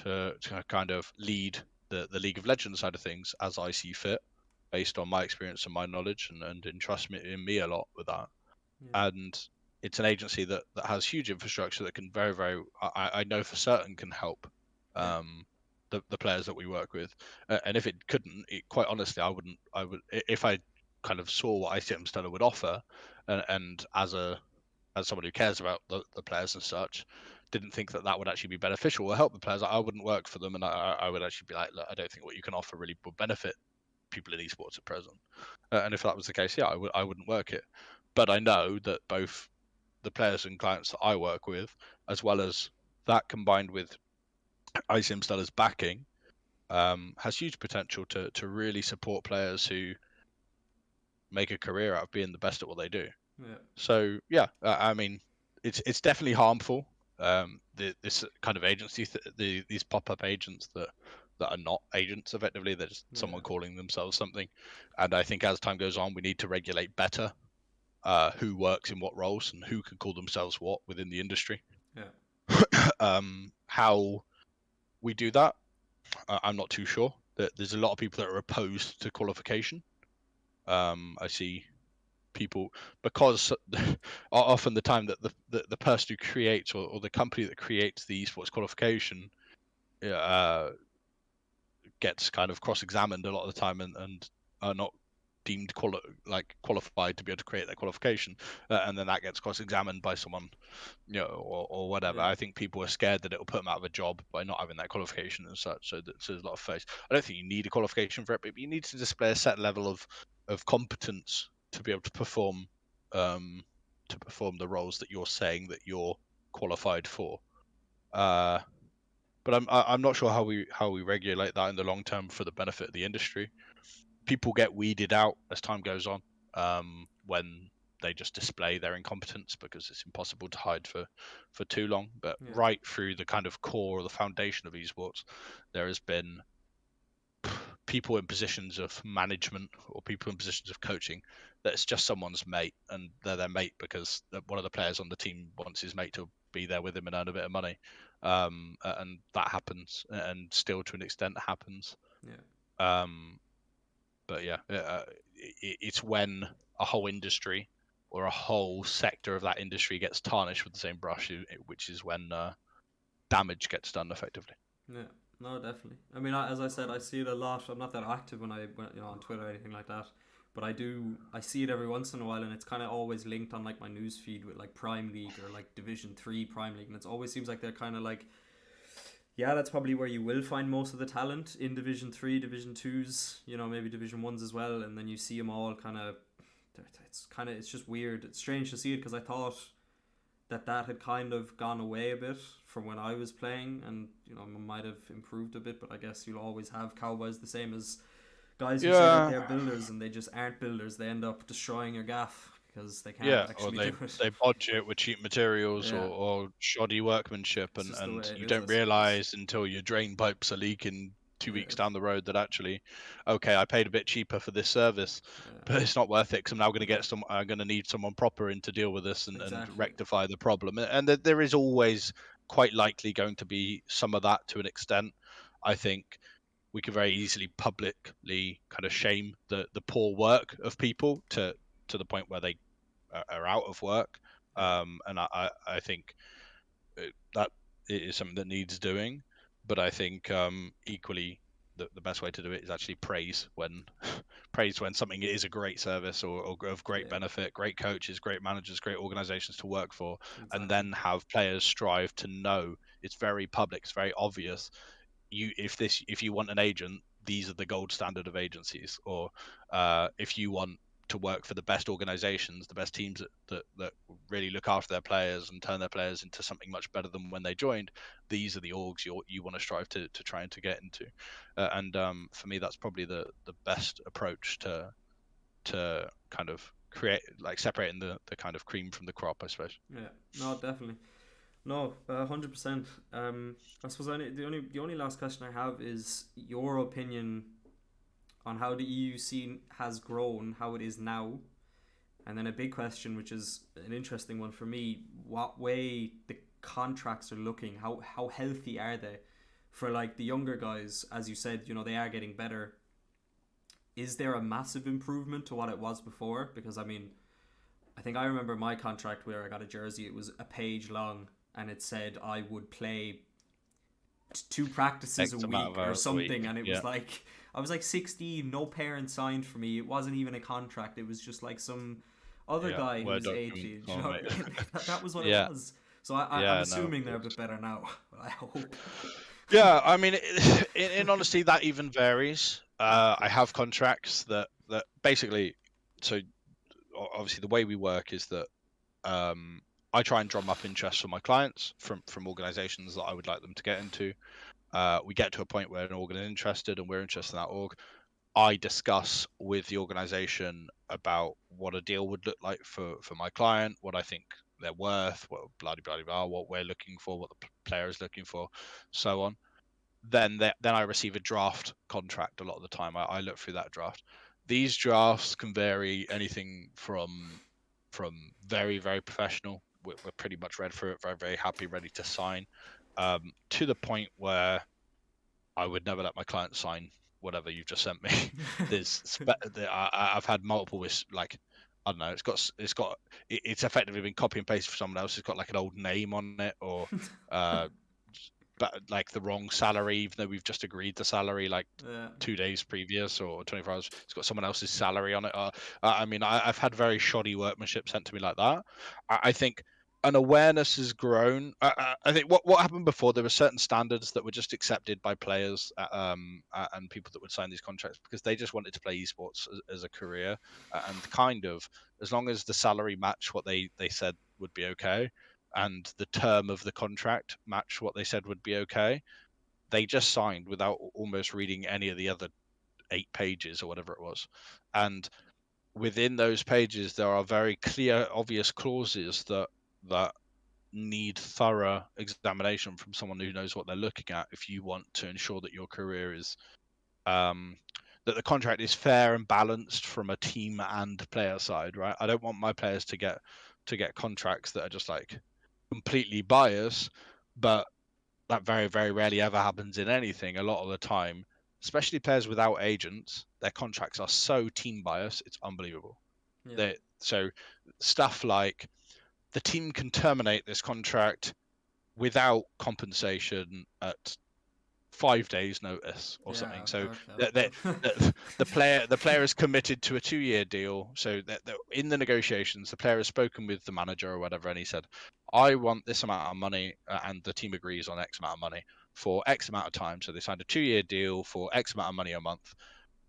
Speaker 2: to kind of lead the League of Legends side of things as I see fit, based on my experience and my knowledge, and entrust in me a lot with that.
Speaker 1: Yeah.
Speaker 2: And it's an agency that has huge infrastructure that can very, very, I know for certain can help
Speaker 1: Yeah.
Speaker 2: the players that we work with. And if it couldn't, quite honestly, I would, if I kind of saw what ICM Stellar would offer, and as someone who cares about the players and such, didn't think that would actually be beneficial or help the players, I wouldn't work for them, and I would actually be like, look, I don't think what you can offer really would benefit people in esports at present. And if that was the case, yeah, I wouldn't work it. But I know that both the players and clients that I work with, as well as that combined with ICM Stellar's backing, has huge potential to really support players who make a career out of being the best at what they do.
Speaker 1: Yeah.
Speaker 2: So yeah, I mean, it's definitely harmful. This kind of agency, these pop-up agents that are not agents effectively, they're just someone
Speaker 1: Yeah.
Speaker 2: calling themselves something. And I think as time goes on, we need to regulate better who works in what roles and who can call themselves what within the industry.
Speaker 1: Yeah.
Speaker 2: How we do that, I'm not too sure. There's a lot of people that are opposed to qualification. I see people, because often the time that the person who creates, or the company that creates the esports qualification uh, gets kind of cross-examined a lot of the time, and are not deemed qualified to be able to create that qualification, and then that gets cross-examined by someone, or whatever.
Speaker 1: Yeah.
Speaker 2: I think people are scared that it will put them out of a job by not having that qualification and such. So there's a lot of face. I don't think you need a qualification for it, but you need to display a set level of competence to be able to perform the roles that you're saying that you're qualified for. But I'm not sure how we regulate that in the long term for the benefit of the industry. People get weeded out as time goes on, when they just display their incompetence because it's impossible to hide for too long. But
Speaker 1: Yeah.
Speaker 2: right through the kind of core or the foundation of esports, there has been people in positions of management or people in positions of coaching that's just someone's mate, and they're their mate because one of the players on the team wants his mate to be there with him and earn a bit of money. And that happens, and still to an extent happens.
Speaker 1: Yeah.
Speaker 2: But yeah, it's when a whole industry or a whole sector of that industry gets tarnished with the same brush, which is when damage gets done effectively.
Speaker 1: Yeah. No, definitely. I mean, as I said, I see it a lot. I'm not that active when on Twitter or anything like that, but I see it every once in a while, and it's kind of always linked on like my news feed with like Prime League or like Division 3 Prime League, and it always seems like they're kind of like, yeah, that's probably where you will find most of the talent in Division 3, Division 2s, maybe Division 1s as well, and then you see them all it's just weird. It's strange to see it because I thought that had kind of gone away a bit from when I was playing, and might have improved a bit, but I guess you'll always have cowboys the same as guys who say that they're builders and they just aren't builders. They end up destroying your gaff because they can't actually do it.
Speaker 2: They bodge it with cheap materials
Speaker 1: Yeah.
Speaker 2: or shoddy workmanship,
Speaker 1: It's just the way
Speaker 2: and
Speaker 1: it
Speaker 2: you
Speaker 1: is, I
Speaker 2: don't
Speaker 1: suppose.
Speaker 2: realize until your drain pipes are leaking 2 weeks down the road that actually, okay, I paid a bit cheaper for this service, but it's not worth it because I'm now going to I'm going to need someone proper in to deal with this and rectify the problem. And there is always quite likely going to be some of that to an extent. I think we could very easily publicly kind of shame the poor work of people to the point where they are out of work. And I think that it is something that needs doing, but I think equally the best way to do it is actually praise when praise when something is a great service or of great benefit, great coaches, great managers, great organizations to work for, and then have players strive to know it's very public, it's very obvious. If you want an agent, these are the gold standard of agencies, or if you want to work for the best organizations, the best teams that really look after their players and turn their players into something much better than when they joined, these are the orgs you want to strive to try and to get into. And for me, that's probably the best approach to kind of create, like, separating the kind of cream from the crop, I suppose.
Speaker 1: Yeah, no, definitely. No, 100%. I suppose the only last question I have is your opinion on how the EU scene has grown, how it is now, and then a big question, which is an interesting one for me: what way the contracts are looking? How healthy are they for like the younger guys? As you said, they are getting better. Is there a massive improvement to what it was before? Because I mean, I think I remember my contract where I got a jersey. It was a page long, and it said I would play 2 practices a week or something, and it was like I was like 16. No parents signed for me. It wasn't even a contract. It was just like some other guy who was 18. That was what it was. So I'm assuming they're a bit better now. I hope.
Speaker 2: Yeah, I mean, in honesty, that even varies. I have contracts that basically, so obviously the way we work is that I try and drum up interest from my clients from organizations that I would like them to get into. We get to a point where an org is interested and we're interested in that org. I discuss with the organization about what a deal would look like for my client, what I think they're worth, what blah blah blah, what we're looking for, what the player is looking for, so on. Then I receive a draft contract a lot of the time. I look through that draft. These drafts can vary anything from very, very professional. We're pretty much read through it, very, very happy, ready to sign, to the point where I would never let my client sign whatever you've just sent me. I've had multiple like, I don't know. It's effectively been copy and paste for someone else. It's got like an old name on it, or but like the wrong salary, even though we've just agreed the salary like 2 days previous or 24 hours. It's got someone else's salary on it. I mean, I've had very shoddy workmanship sent to me like that. I think an awareness has grown. I think what happened before, there were certain standards that were just accepted by players and people that would sign these contracts because they just wanted to play esports as a career, and kind of, as long as the salary matched what they said would be okay, and the term of the contract matched what they said would be okay, they just signed without almost reading any of the other 8 pages or whatever it was. And within those pages there are very clear, obvious clauses that need thorough examination from someone who knows what they're looking at if you want to ensure that your career is that the contract is fair and balanced from a team and player side, right? I don't want my players to get contracts that are just like completely biased, but that very, very rarely ever happens in anything. A lot of the time, especially players without agents, their contracts are so team biased, it's unbelievable.
Speaker 1: Yeah.
Speaker 2: So stuff like the team can terminate this contract without compensation at 5 days notice or
Speaker 1: Yeah.
Speaker 2: something. So
Speaker 1: Okay.
Speaker 2: the player is committed to a 2-year deal. So that in the negotiations, the player has spoken with the manager or whatever, and he said, "I want this amount of money," and the team agrees on X amount of money for X amount of time. So they signed a 2-year deal for X amount of money a month.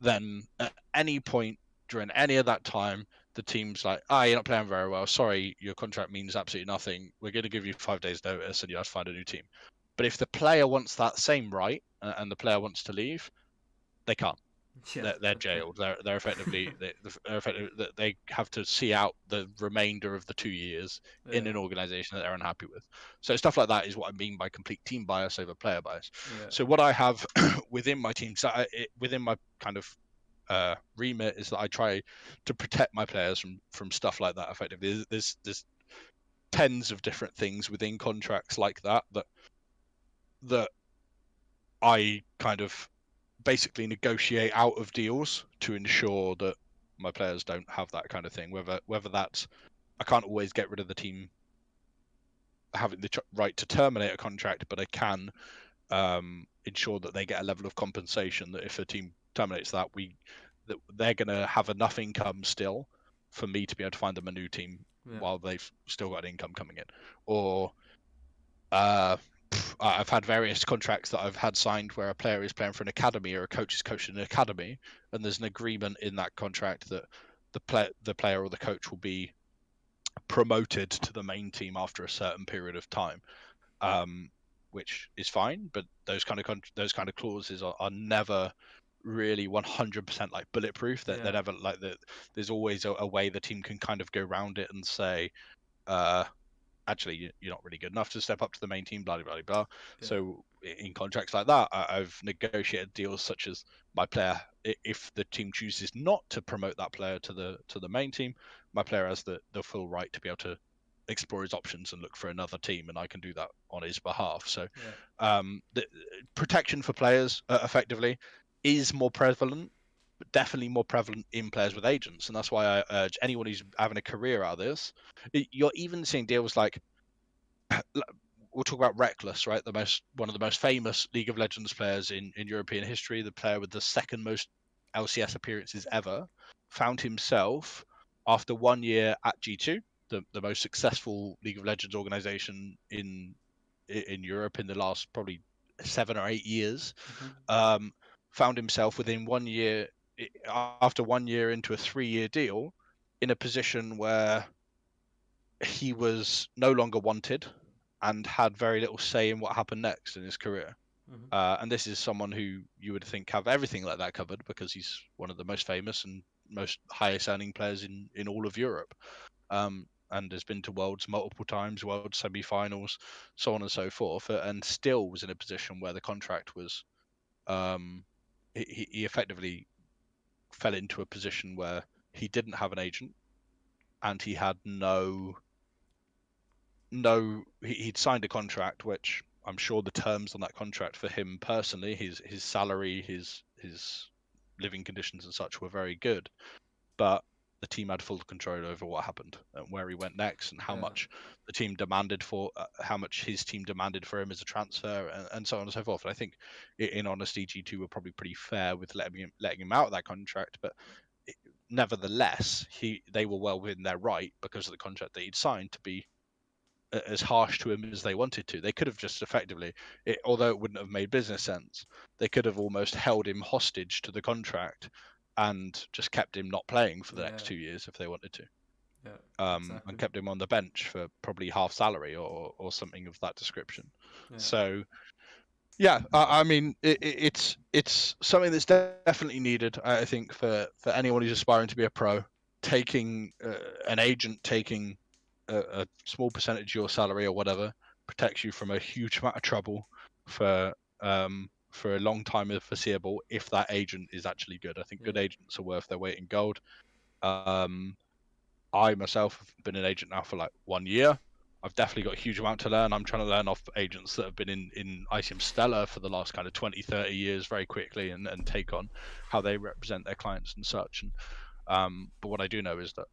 Speaker 2: Then at any point during any of that time, the team's like, you're not playing very well. Sorry, your contract means absolutely nothing. We're going to give you 5 days notice and you have to find a new team. But if the player wants that same right and the player wants to leave, they can't.
Speaker 1: Yeah.
Speaker 2: They're
Speaker 1: Okay.
Speaker 2: jailed. They're effectively they have to see out the remainder of the 2 years in
Speaker 1: Yeah.
Speaker 2: an organization that they're unhappy with. So stuff like that is what I mean by complete team bias over player bias.
Speaker 1: Yeah.
Speaker 2: So what I have within my team, within my kind of remit, is that I try to protect my players from stuff like that. Effectively, there's tens of different things within contracts like that I kind of basically negotiate out of deals to ensure that my players don't have that kind of thing. Whether that's I can't always get rid of the team having the right to terminate a contract, but I can ensure that they get a level of compensation that if a team terminates that they're going to have enough income still for me to be able to find them a new team
Speaker 1: Yeah.
Speaker 2: while they've still got income coming in. Or uh, I've had various contracts that I've had signed where a player is playing for an academy or a coach is coaching an academy, and there's an agreement in that contract that the player or the coach will be promoted to the main team after a certain period of time, which is fine. But those kind of clauses are never really 100% like bulletproof. They're
Speaker 1: Yeah.
Speaker 2: never like there's always a way the team can kind of go around it and say, uh, actually you're not really good enough to step up to the main team, blah blah blah blah.
Speaker 1: Yeah.
Speaker 2: So in contracts like that, I've negotiated deals such as my player, if the team chooses not to promote that player to the main team, my player has the full right to be able to explore his options and look for another team, and I can do that on his behalf. So
Speaker 1: Yeah.
Speaker 2: the protection for players effectively is more prevalent, but definitely more prevalent in players with agents, and that's why I urge anyone who's having a career out of this. You're even seeing deals like we'll talk about Reckless, right? One of the most famous League of Legends players in European history, the player with the second most LCS appearances ever, found himself after 1 year at G2, the most successful League of Legends organization in Europe in the last probably 7 or 8 years.
Speaker 1: Mm-hmm.
Speaker 2: Um, Found himself within 1 year, after 1 year into a 3-year deal, in a position where he was no longer wanted and had very little say in what happened next in his career.
Speaker 1: Mm-hmm.
Speaker 2: And this is someone who you would think have everything like that covered because he's one of the most famous and most highest earning players in all of Europe. And has been to Worlds multiple times, World semi-finals, so on and so forth, and still was in a position where the contract was, he effectively fell into a position where he didn't have an agent and he had he'd signed a contract which I'm sure the terms on that contract for him personally, his salary, his living conditions and such were very good, but the team had full control over what happened and where he went next and how
Speaker 1: Yeah.
Speaker 2: much the team demanded for how much his team demanded for him as a transfer and so on and so forth. And I think in honesty G2 were probably pretty fair with letting him out of that contract, but nevertheless they were well within their right because of the contract that he'd signed to be as harsh to him as they wanted to. They could have just effectively, although it wouldn't have made business sense, they could have almost held him hostage to the contract and just kept him not playing for the
Speaker 1: Yeah.
Speaker 2: next 2 years if they wanted to,
Speaker 1: Yeah.
Speaker 2: and
Speaker 1: Exactly.
Speaker 2: kept him on the bench for probably half salary or something of that description.
Speaker 1: Yeah.
Speaker 2: So yeah, I mean it's something that's definitely needed. I think for anyone who's aspiring to be a pro. taking an agent taking a small percentage of your salary or whatever protects you from a huge amount of trouble for a long time of foreseeable if that agent is actually good. I think good agents are worth their weight in gold. I myself have been an agent now for like 1 year. I've definitely got a huge amount to learn. I'm trying to learn off agents that have been in ICM Stellar for the last kind of 20, 30 years very quickly and take on how they represent their clients and such. And but what I do know is that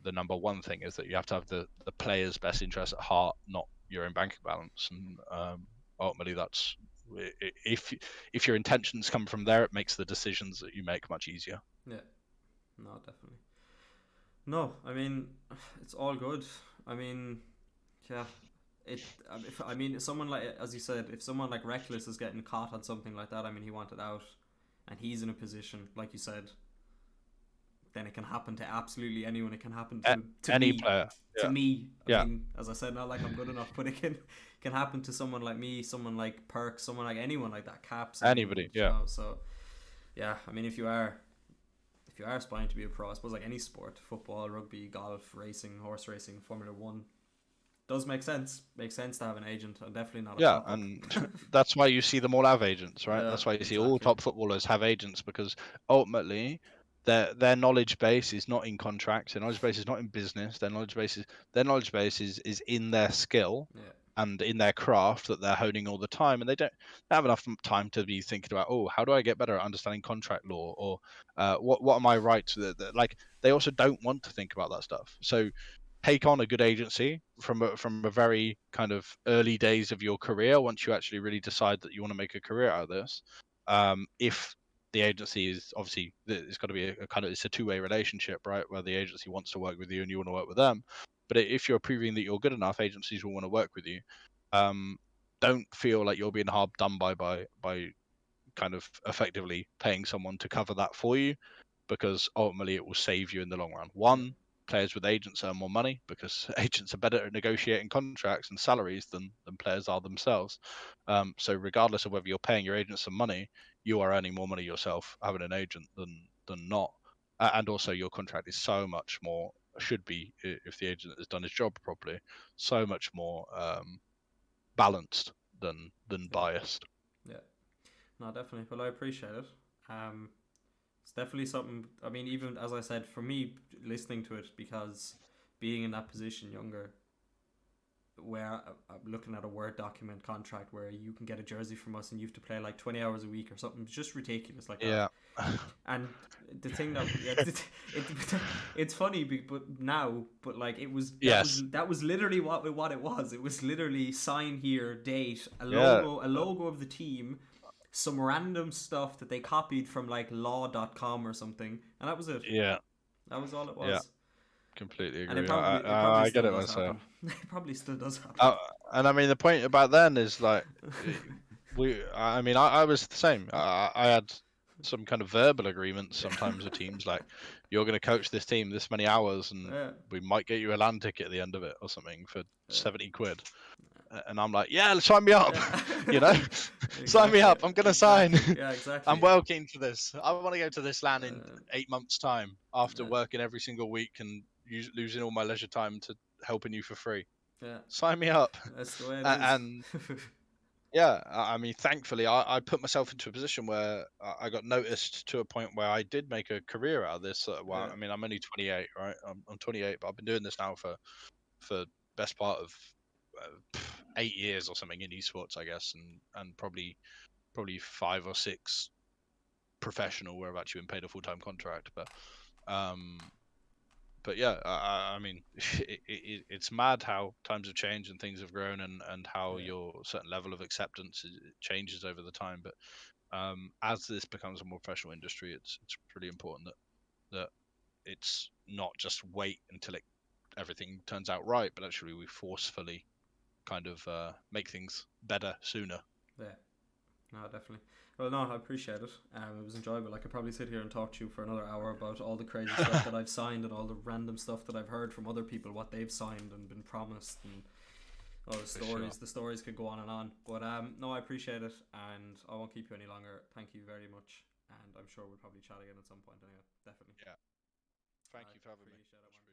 Speaker 2: the number one thing is that you have to have the player's best interest at heart, not your own bank balance. And ultimately, that's if your intentions come from there, it makes the decisions that you make much easier.
Speaker 1: Yeah, no, definitely. No, I mean, it's all good. I mean, yeah, I mean, someone like, as you said, if someone like Reckless is getting caught on something like that, I mean, he wanted out, and he's in a position, like you said, then it can happen to absolutely anyone. It can happen to
Speaker 2: any
Speaker 1: me.
Speaker 2: player.
Speaker 1: To me,
Speaker 2: Yeah.
Speaker 1: I mean, as I said, not like I'm good enough, but it can happen to someone like me, someone like Perk, someone like anyone like that, Caps.
Speaker 2: Anybody.
Speaker 1: You know, so yeah, I mean, if you are aspiring to be a pro, I suppose like any sport, football, rugby, golf, racing, horse racing, Formula One, does make sense. Makes sense to have an agent, and definitely not a
Speaker 2: Yeah,
Speaker 1: pop-up.
Speaker 2: and that's why you see them all have agents, right?
Speaker 1: Yeah,
Speaker 2: That's why you see all
Speaker 1: exactly.
Speaker 2: top footballers have agents, because ultimately their knowledge base is not in contracts, their knowledge base is not in business, their knowledge base is in their skill
Speaker 1: Yeah,
Speaker 2: and in their craft that they're honing all the time, and they don't have enough time to be thinking about, oh, how do I get better at understanding contract law, or what am I right to like they also don't want to think about that stuff. So take on a good agency from a very kind of early days of your career, once you actually really decide that you want to make a career out of this. If the agency is, obviously it's got to be a kind of, it's a two-way relationship, right, where the agency wants to work with you and you want to work with them. But if you're proving that you're good enough, agencies will want to work with you. Don't feel like you're being hard done by kind of effectively paying someone to cover that for you, because ultimately it will save you in the long run.
Speaker 1: yeah,
Speaker 2: One, players with agents earn more money because agents are better at negotiating contracts and salaries than players are themselves. So regardless of whether you're paying your agent some money, you are earning more money yourself having an agent than not. And also your contract is so much more, should be, if the agent has done his job properly, so much more balanced than
Speaker 1: yeah,
Speaker 2: biased.
Speaker 1: yeah. No, definitely. Well, I appreciate it. It's definitely something. I mean, even as I said, for me, listening to it, because being in that position younger, where I'm looking at a Word document contract where you can get a jersey from us and you have to play like 20 hours a week or something, it's just ridiculous like that.
Speaker 2: Yeah.
Speaker 1: And the thing that it's funny, but now, but like it was
Speaker 2: Yes.
Speaker 1: that was literally what it was. It was literally sign here, date,
Speaker 2: Yeah.
Speaker 1: a logo of the team, some random stuff that they copied from like law.com or something, and that was it.
Speaker 2: Yeah.
Speaker 1: That was all it
Speaker 2: Yeah.
Speaker 1: was.
Speaker 2: Completely
Speaker 1: And
Speaker 2: agree.
Speaker 1: it probably
Speaker 2: I get
Speaker 1: still
Speaker 2: it
Speaker 1: does
Speaker 2: myself.
Speaker 1: happen. It probably still does happen.
Speaker 2: Uh, and I mean, the point about then is like, I mean, I was the same. I had some kind of verbal agreements sometimes with teams, like, you're going to coach this team this many hours and
Speaker 1: Yeah,
Speaker 2: we might get you a land ticket at the end of it or something for
Speaker 1: yeah,
Speaker 2: 70 quid. And I'm like, yeah, sign me up,
Speaker 1: yeah.
Speaker 2: you know, sign me
Speaker 1: Exactly,
Speaker 2: up. I'm going to sign.
Speaker 1: exactly. Yeah,
Speaker 2: I'm
Speaker 1: exactly.
Speaker 2: well keen for this. I want to go to this land in
Speaker 1: Uh,
Speaker 2: 8 months' time after
Speaker 1: yeah,
Speaker 2: working every single week and losing all my leisure time to helping you for free.
Speaker 1: yeah.
Speaker 2: Sign me up.
Speaker 1: That's the way it is.
Speaker 2: And yeah, I mean, thankfully, I put myself into a position where I got noticed to a point where I did make a career out of this. Well,
Speaker 1: Yeah,
Speaker 2: I mean, I'm only 28, right? I'm 28, but I've been doing this now for best part of 8 years or something in esports, I guess, and probably 5 or 6 professional where I've actually been paid a full-time contract. Um, but yeah, I mean, it's mad how times have changed and things have grown, and how
Speaker 1: yeah,
Speaker 2: your certain level of acceptance changes over the time. But as this becomes a more professional industry, it's really important that it's not just wait until everything turns out right, but actually we forcefully kind of make things better sooner.
Speaker 1: yeah. No, definitely. Well, no, I appreciate it. It was enjoyable. I could probably sit here and talk to you for another hour about all the crazy stuff that I've signed and all the random stuff that I've heard from other people, what they've signed and been promised, and all the
Speaker 2: For sure.
Speaker 1: stories. The stories could go on and on. But no, I appreciate it, and I won't keep you any longer. Thank you very much, and I'm sure we'll probably chat again at some point. Anyway, definitely.
Speaker 2: Yeah. Thank you for having me.
Speaker 1: Appreciate it, man.